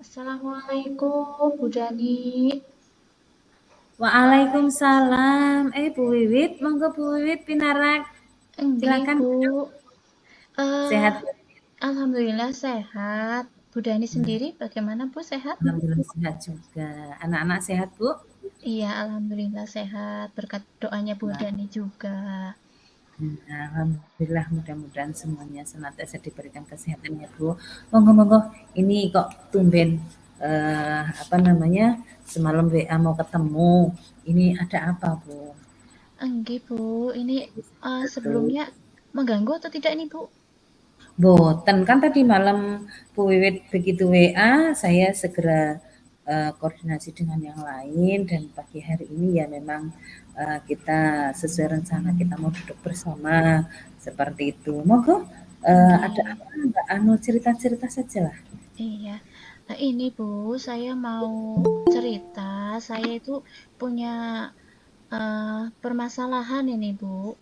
Assalamualaikum, Bu Dani. Waalaikumsalam. Bu Wiwit, monggo Bu Wiwit pinarak. Enggih, Silakan. Bu. Eh, Sehat. Alhamdulillah sehat. Bu Dani sendiri bagaimana, Bu? Sehat? Alhamdulillah sehat juga. Anak-anak sehat, Bu? Iya, alhamdulillah sehat. Berkat doanya Bu Nah, Dani juga. Alhamdulillah mudah-mudahan semuanya senantiasa diberikan kesehatan ya, Bu. Monggo-monggo. Ini kok tumben apa namanya? Semalam WA mau ketemu. Ini ada apa, Bu? Enggih, Bu. Ini Satu. sebelumnya mengganggu atau tidak nih, Bu? Boten, kan tadi malam Bu Wiwit begitu WA, saya segera koordinasi dengan yang lain dan pagi hari ini ya memang kita sesuai rencana kita mau duduk bersama seperti itu. Monggo ada Enggih. apa Mbak Anu cerita-cerita saja lah. Iya. Nah, ini, Bu, saya mau cerita. Saya itu punya permasalahan ini, Bu.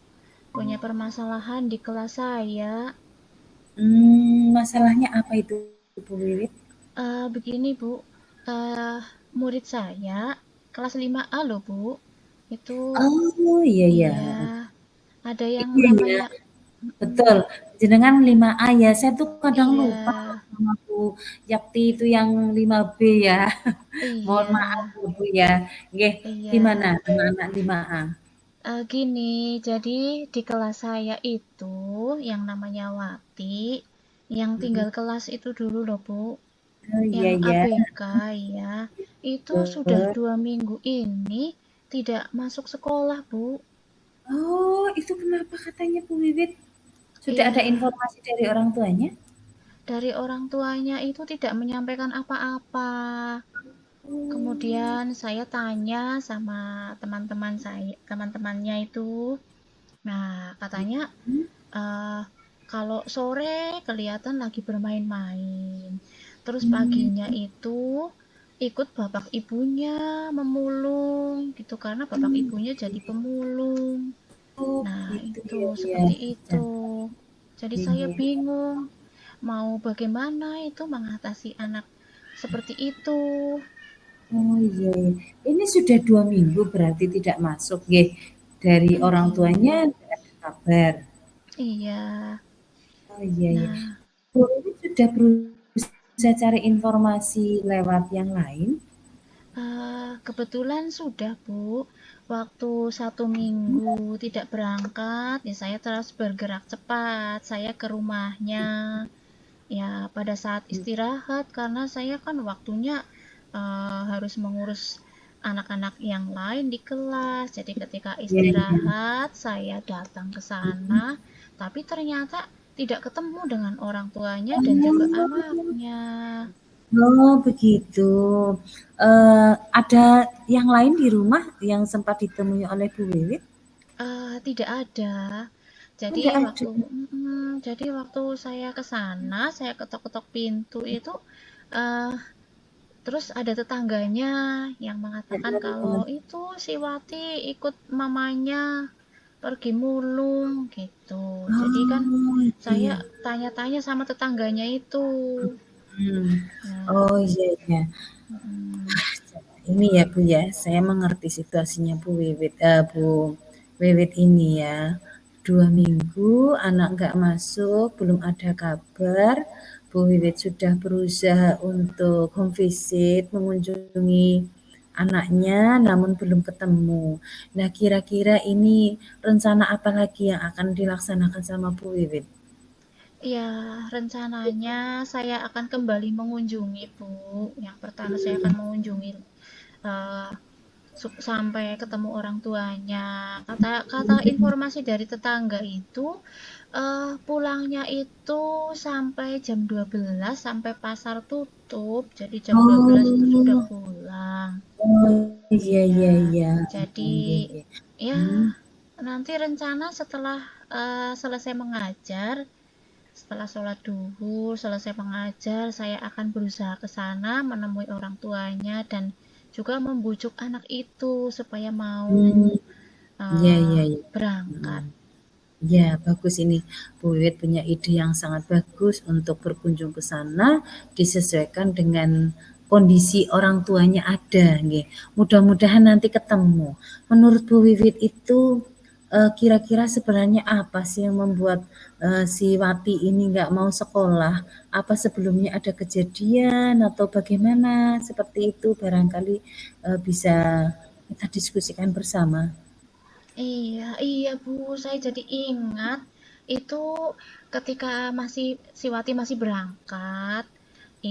Punya permasalahan di kelas saya. Masalahnya apa itu Bu Wiwit? Begini, Bu, eee, murid saya kelas 5A loh, Bu. Itu Oh iya iya. iya, ada yang Iya iya. namanya Betul, mhm, jenengan 5A ya, saya tuh kadang iya, lupa sama Bu Yakti itu yang 5B ya. Mohon iya, maaf ya Bu ya. Nggih, gimana iya. anak-anak 5A? Gini, jadi di kelas saya itu yang namanya Wati, yang tinggal Mhm. kelas itu dulu loh, Bu, Oh yang iya ya, ABK ya, itu sudah betul. 2 minggu ini tidak masuk sekolah, Bu. Oh, itu kenapa katanya Bu Wiwit? Sudah ada Iya. informasi dari orang tuanya? Dari orang tuanya itu tidak menyampaikan apa-apa. Oh, Kemudian saya tanya sama teman-temannya itu. Nah, katanya mhm. eh, kalau sore kelihatan lagi bermain-main. Terus paginya Mmm, itu ikut bapak ibunya memulung gitu karena bapak mmm, ibunya jadi pemulung. oh Nah, begitu itu ya ya. seperti itu. Jadi Iya saya iya. bingung mau bagaimana itu mengatasi anak seperti itu. Oh iya, iya. Ini sudah 2 minggu berarti tidak masuk nggih. Dari orang tuanya Enggih. nggak ada kabar. Iya. Oh iya iya. Nah, Bu ini sudah berusaha cari informasi lewat yang lain? kebetulan sudah, Bu. Waktu 1 minggu tidak berangkat, ya saya terus bergerak cepat. Saya ke rumahnya, ya pada saat istirahat, karena saya kan waktunya harus mengurus anak-anak yang lain di kelas. Jadi ketika Iya iya. istirahat, saya datang ke sana, tapi ternyata tidak ketemu dengan orang tuanya dan juga Oh, anaknya. oh begitu. Ada yang lain di rumah yang sempat ditemui oleh Bu Wiwit? Tidak ada. Oh, Jadi nggak ada. waktu saya ke sana, saya ketok-ketok pintu itu, eee, terus ada tetangganya yang mengatakan kalau Heeh. itu si Wati ikut mamanya pergi mulung gitu. Jadi kan Oh, saya iya. tanya-tanya sama tetangganya itu. Hmm. Nah, Oh iya iya. mhm, Ini ya Bu ya, saya mengerti situasinya Bu Wiwit ini ya. 2 minggu anak nggak masuk, belum ada kabar. Bu Wiwit sudah berusaha untuk home visit, mengunjungi anaknya, namun belum ketemu. Nah, kira-kira ini rencana apa lagi yang akan dilaksanakan sama Bu Wiwit? ya rencananya saya akan kembali mengunjungi, Bu. Yang pertama saya akan mengunjungi, eee sampai ketemu orang tuanya. Kata kata informasi dari tetangga itu, pulangnya itu sampai jam 12 sampai pasar tutup. Jadi jam 12 itu sudah Oh, pulang. oh, iya iya Iya. iya. Jadi Iya iya. ya Hmm. nanti rencana setelah selesai mengajar, setelah sholat duhur, selesai mengajar, saya akan berusaha ke sana menemui orang tuanya dan juga membujuk anak itu supaya mau Mmm, iya eh, iya iya. berangkat. Mhm. Ya, bagus ini. Bu Wiwit punya ide yang sangat bagus untuk berkunjung ke sana, disesuaikan dengan kondisi orang tuanya ada, nggih. Mudah-mudahan nanti ketemu. Menurut Bu Wiwit itu, kira-kira sebenarnya apa sih yang membuat, si Wati ini nggak mau sekolah? Apa sebelumnya ada kejadian atau bagaimana? Seperti itu barangkali, bisa kita diskusikan bersama. Iya, iya Bu, saya jadi ingat itu ketika si Wati masih berangkat,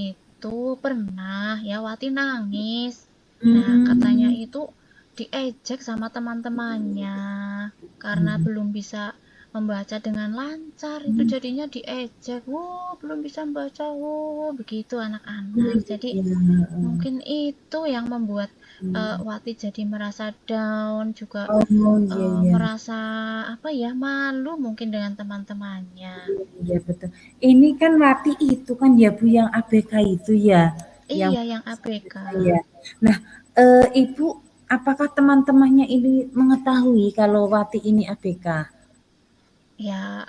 itu pernah ya Wati nangis. Nah, katanya Mmm, itu diejek sama teman-temannya karena mhm. belum bisa membaca dengan lancar, itu jadinya diejek. Wow, belum bisa membaca, wow, begitu Oh, anak-anak. Jadi iya, heeh. mungkin itu yang membuat Wati jadi merasa down, juga Oh, iya iya. merasa apa ya, malu mungkin dengan teman-temannya. Iya iya, betul. Ini kan Wati itu kan ya Bu yang ABK itu ya? Yang Iya, yang ABK. ya. Nah, Ibu, apakah teman-temannya ini mengetahui kalau Wati ini ABK? Ya,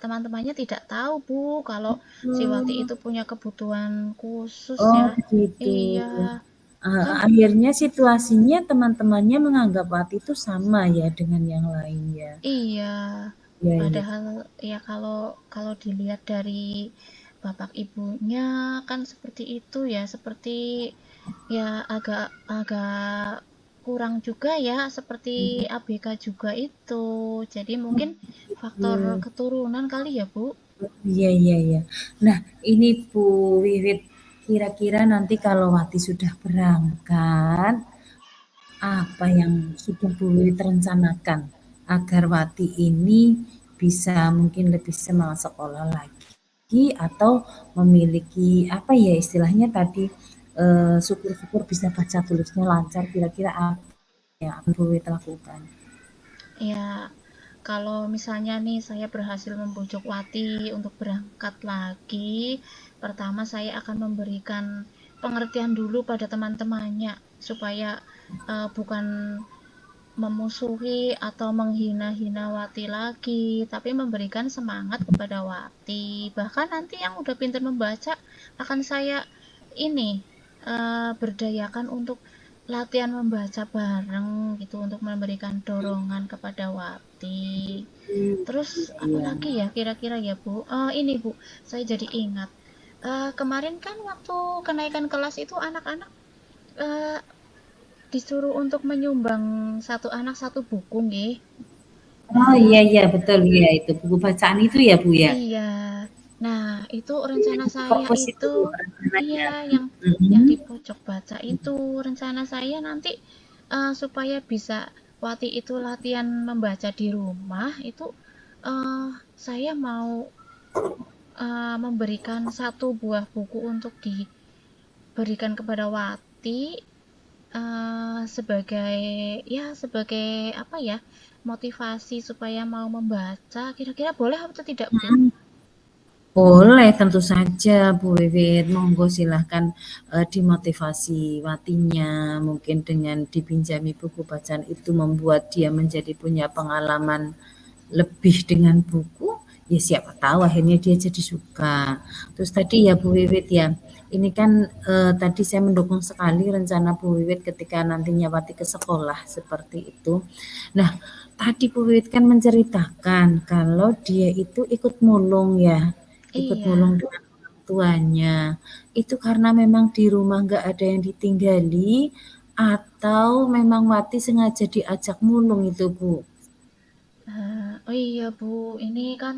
teman-temannya tidak tahu Bu kalau si Wati Oh, itu punya kebutuhan khusus oh ya. begitu. Iya, kan Akhirnya situasinya teman-temannya menganggap Wati itu sama ya dengan yang lain ya? iya. Iya iya. Padahal ya kalau kalau dilihat dari bapak ibunya kan seperti itu ya, seperti ya agak agak kurang juga ya, seperti ABK juga itu. Jadi mungkin faktor Iya. keturunan kali ya, Bu? Iya iya iya. Nah, ini Bu Wiwit, kira-kira nanti kalau Wati sudah berangkat, apa yang sudah Bu Wiwit rencanakan agar Wati ini bisa mungkin lebih semangat sekolah lagi atau memiliki apa ya istilahnya tadi, syukur-syukur bisa baca tulisnya lancar, kira-kira apa yang akan Bu Wiwit lakukan? Ya, kalau misalnya nih saya berhasil membujuk Wati untuk berangkat lagi, pertama saya akan memberikan pengertian dulu pada teman-temannya supaya bukan memusuhi atau menghina-hina Wati lagi, tapi memberikan semangat kepada Wati. Bahkan nanti yang udah pintar membaca akan saya ini berdayakan untuk latihan membaca bareng gitu untuk memberikan dorongan kepada Wati. Terus Iya. apalagi ya kira-kira ya Bu? Ini Bu, saya jadi ingat. Kemarin kan waktu kenaikan kelas itu anak-anak eh, disuruh untuk menyumbang satu anak satu buku nggih. Oh, Nah, iya iya, betul, iya, itu buku bacaan itu ya, Bu, ya? iya. Nah, itu Iya, rencana itu saya fokus itu itu rencananya. iya yang Mhm. di pojok baca itu rencana saya nanti supaya bisa Wati itu latihan membaca di rumah itu eh, saya mau memberikan satu buah buku untuk diberikan kepada Wati sebagai ya sebagai apa ya motivasi supaya mau membaca kira-kira boleh atau tidak Bu? Boleh, tentu saja Bu Wiwit, monggo silahkan, dimotivasi Watinya, mungkin dengan dipinjami buku bacaan itu membuat dia menjadi punya pengalaman lebih dengan buku, ya siapa tahu akhirnya dia jadi suka. Terus tadi ya Bu Wiwit ya, ini kan tadi saya mendukung sekali rencana Bu Wiwit ketika nantinya Wati ke sekolah seperti itu. Nah, tadi Bu Wiwit kan menceritakan kalau dia itu ikut mulung ya, ikut mulung Iya. dengan orang tuanya. Itu karena memang di rumah nggak ada yang ditinggali atau memang Wati sengaja diajak mulung itu Bu? Oh iya Bu, ini kan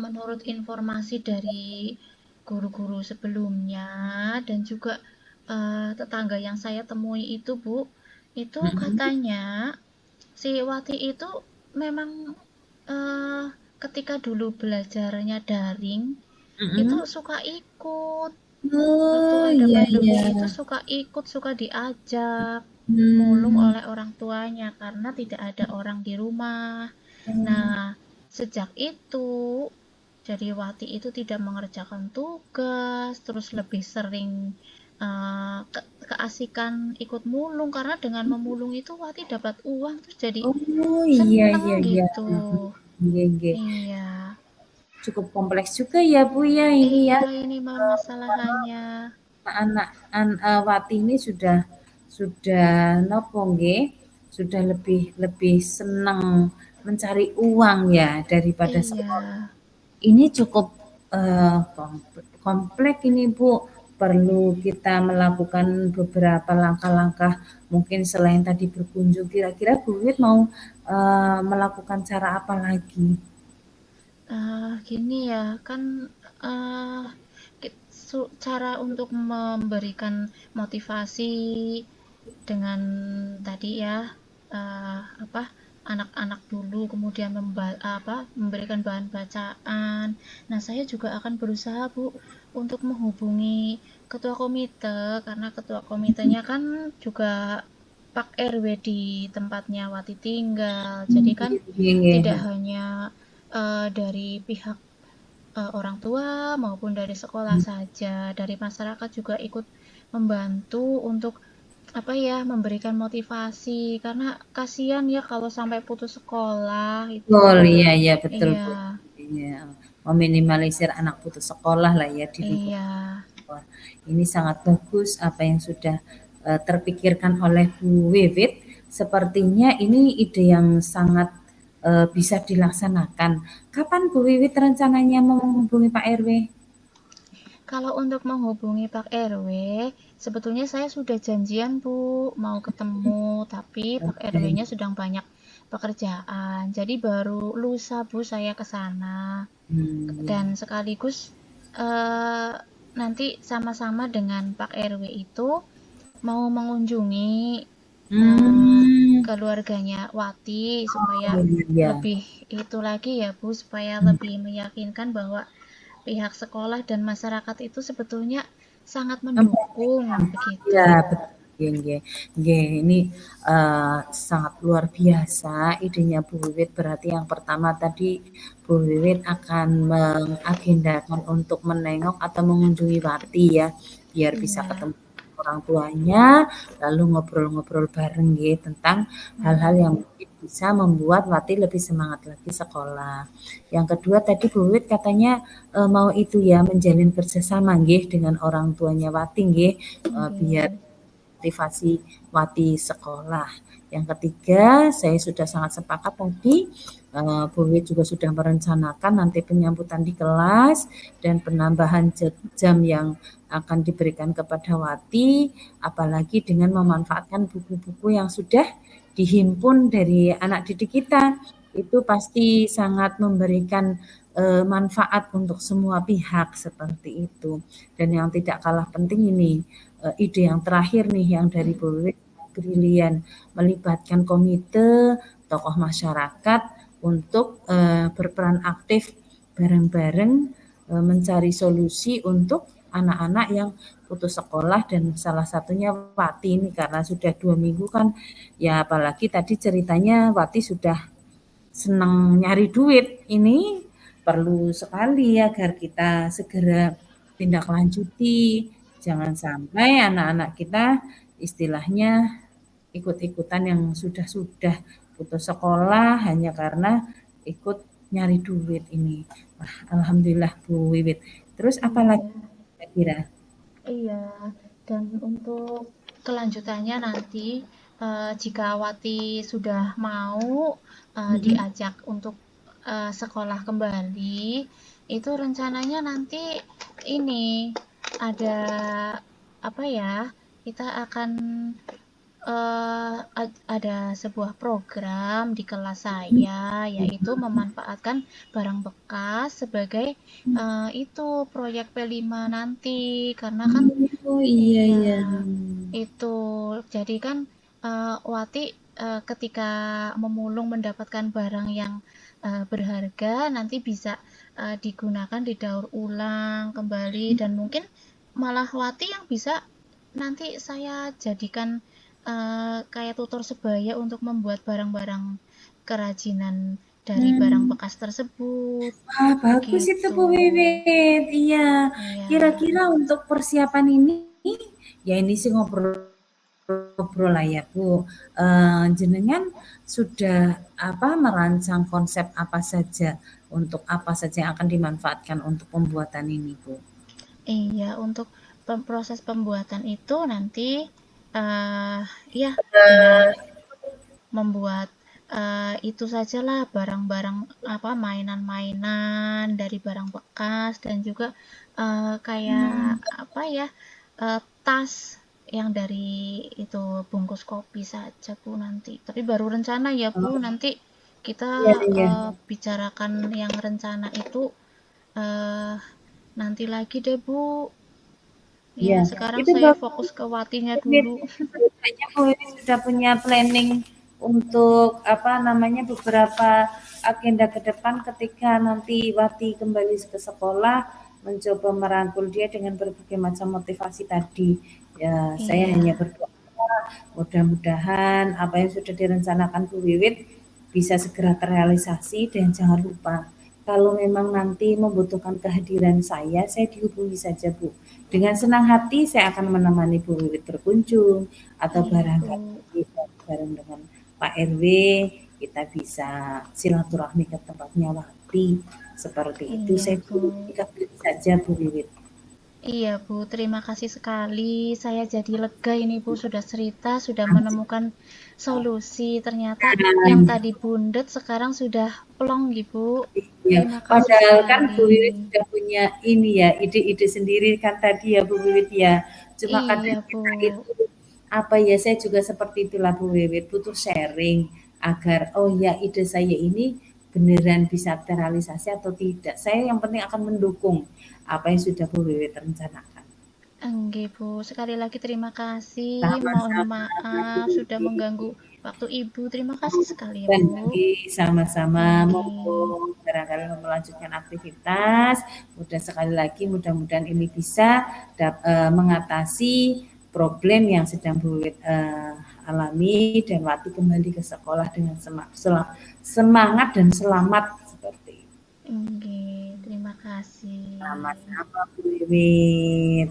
menurut informasi dari guru-guru sebelumnya dan juga tetangga yang saya temui itu Bu, itu Mhm. katanya si Wati itu memang eh, ketika dulu belajarnya daring itu Mhm. suka ikut. Waktu Oh, ada iya iya. pandemi itu suka ikut, suka diajak mulung Mmm, oleh orang tuanya karena tidak ada orang di rumah. oh, Nah, sejak itu jadi Wati itu tidak mengerjakan tugas, terus lebih sering keasikan ikut mulung karena dengan memulung itu Wati dapat uang terus jadi Oh, iya seneng iya iya, gitu. nggih nggih. Iya, Cukup kompleks juga ya, Bu, ya ini ya, iya ini permasalahannya. anak Wati ini sudah nopo nggih, sudah lebih lebih senang mencari uang ya daripada Iya. sekolah. Ini cukup, komplek ini, Bu. Perlu kita melakukan beberapa langkah-langkah mungkin selain tadi berkunjung, kira-kira Bu Wit mau, melakukan cara apa lagi? Gini ya, kan eh, cara untuk memberikan motivasi dengan tadi ya apa anak-anak dulu kemudian memberikan bahan bacaan. Nah, saya juga akan berusaha Bu untuk menghubungi ketua komite karena ketua komitenya kan juga Pak RW di tempatnya Wati tinggal. Jadi kan Nggih nggih. tidak hanya dari pihak orang tua maupun dari sekolah saja, dari masyarakat juga ikut membantu untuk apa ya, memberikan motivasi karena kasihan ya kalau sampai putus sekolah itu. Betul, iya iya, betul, Iya, Bu. Iya, meminimalisir anak putus sekolah lah ya di lingkungan iya. sekolah. Ini sangat bagus apa yang sudah, terpikirkan oleh Bu Wiwit. Sepertinya ini ide yang sangat, bisa dilaksanakan. Kapan Bu Wiwit rencananya mau menghubungi Pak RW? Kalau untuk menghubungi Pak RW, sebetulnya saya sudah janjian Bu mau ketemu, tapi Pak Oke. RW-nya sedang banyak pekerjaan. Jadi baru lusa Bu saya ke sana. Iya. Dan sekaligus eh, nanti sama-sama dengan Pak RW itu mau mengunjungi eh, Hmm. keluarganya Wati supaya Oh, iya. lebih itu lagi ya Bu, supaya lebih meyakinkan bahwa pihak sekolah dan masyarakat itu sebetulnya sangat mendukung Iya, begitu. betul. Nggih nggih. Nggih, ini, sangat luar biasa idenya Bu Wiwit. Berarti yang pertama tadi Bu Wiwit akan mengagendakan untuk menengok atau mengunjungi Wati ya, biar bisa Iya. ketemu orang tuanya, lalu ngobrol-ngobrol bareng nggih tentang hal-hal Mm-mm. yang mungkin bisa membuat Wati lebih semangat lagi sekolah. Yang kedua tadi Bu Wiwit katanya, mau itu ya, menjalin kerjasama nggih dengan orang tuanya Wati nggih, biar Oke. motivasi Wati sekolah. Yang ketiga, saya sudah sangat sepakat tadi, Bu Wiwit juga sudah merencanakan nanti penyambutan di kelas dan penambahan jam yang akan diberikan kepada Wati, apalagi dengan memanfaatkan buku-buku yang sudah dihimpun dari anak didik kita. Itu pasti sangat memberikan manfaat untuk semua pihak seperti itu. Dan yang tidak kalah penting ini ide yang terakhir nih yang dari Bu Wiwit brilian, melibatkan komite tokoh masyarakat untuk berperan aktif bareng-bareng mencari solusi untuk anak-anak yang putus sekolah dan salah satunya Wati ini karena sudah 2 minggu kan ya apalagi tadi ceritanya Wati sudah senang nyari duit ini perlu sekali agar kita segera tindak lanjuti. Jangan sampai anak-anak kita istilahnya ikut-ikutan yang sudah-sudah putus sekolah hanya karena ikut nyari duit ini. Wah, alhamdulillah Bu Wiwit. Terus apa lagi Iya. kira-kira? Iya, dan untuk kelanjutannya nanti jika Wati sudah mau Mm-mm. diajak untuk sekolah kembali, itu rencananya nanti ini ada apa ya? Kita akan ada sebuah program di kelas saya, yaitu memanfaatkan barang bekas sebagai itu proyek P5 nanti, karena kan Oh iya iya iya. itu. Jadi kan Wati ketika memulung mendapatkan barang yang berharga nanti bisa digunakan didaur ulang kembali dan mungkin malah Wati yang bisa nanti saya jadikan kayak tutor sebaya untuk membuat barang-barang kerajinan dari barang Hmm. bekas tersebut. Wah, bagus itu Begitu. Bu Wiwit. Iya, Iya. kira-kira untuk persiapan ini Ya ini sih ngobrol-ngobrol lah ya Bu. Jenengan sudah apa merancang konsep apa saja untuk apa saja yang akan dimanfaatkan untuk pembuatan ini Bu? Iya, untuk proses pembuatan itu nanti eh ya tinggal Eh, membuat itu sajalah barang-barang apa mainan-mainan dari barang bekas dan juga kayak apa ya tas yang dari itu bungkus kopi saja Bu nanti. Tapi baru rencana ya Bu, oh, nanti kita iya iya. bicarakan yang rencana itu eh nanti lagi deh Bu. Ya, Iya, sekarang itu saya bagus. fokus ke watinya Wit, dulu. kayaknya Bu Wiwit sudah punya planning untuk apa namanya beberapa agenda ke depan ketika nanti Wati kembali ke sekolah mencoba merangkul dia dengan berbagai macam motivasi tadi. Ya, saya hanya Iya, berdoa mudah-mudahan apa yang sudah direncanakan Bu Wiwit bisa segera terrealisasi dan jangan lupa kalau memang nanti membutuhkan kehadiran saya dihubungi saja Bu. Dengan senang hati saya akan menemani Bu Wiwit berkunjung atau iya Bu. barangkali bareng dengan Pak RW kita bisa silaturahmi ke tempatnya Wati. Seperti itu Iya saya Bu. saja Bu Wiwit. Iya Bu, terima kasih sekali. Saya jadi lega ini Bu, sudah cerita, sudah menemukan solusi. Ternyata yang tadi bundet sekarang sudah plong Ibu. Iya, Terima kasih padahal kan Bu sekali. Wiwit sudah punya ini ya, ide-ide sendiri kan tadi ya Bu Wiwit ya. Cuma kadang Iya Bu. kita itu apa ya, saya juga seperti itulah Bu Wiwit, butuh sharing agar oh ya ide saya ini beneran bisa terrealisasi atau tidak. Saya yang penting akan mendukung apa yang sudah Bu Wiwit rencanakan. Enggak Bu, sekali lagi terima kasih. Mohon Sama-sama Bu maaf sudah mengganggu Wiwit. waktu Ibu. Terima kasih sekali ya Dan Bu. lagi sama-sama monggo Enggak. barangkali melanjutkan aktivitas. Mudah sekali lagi mudah-mudahan ini bisa mengatasi problem yang sedang Bu Wiwit alami dan Wati kembali ke sekolah dengan semangat dan selamat seperti itu. Enggak, terima kasih. Sama-sama Bu Wiwit.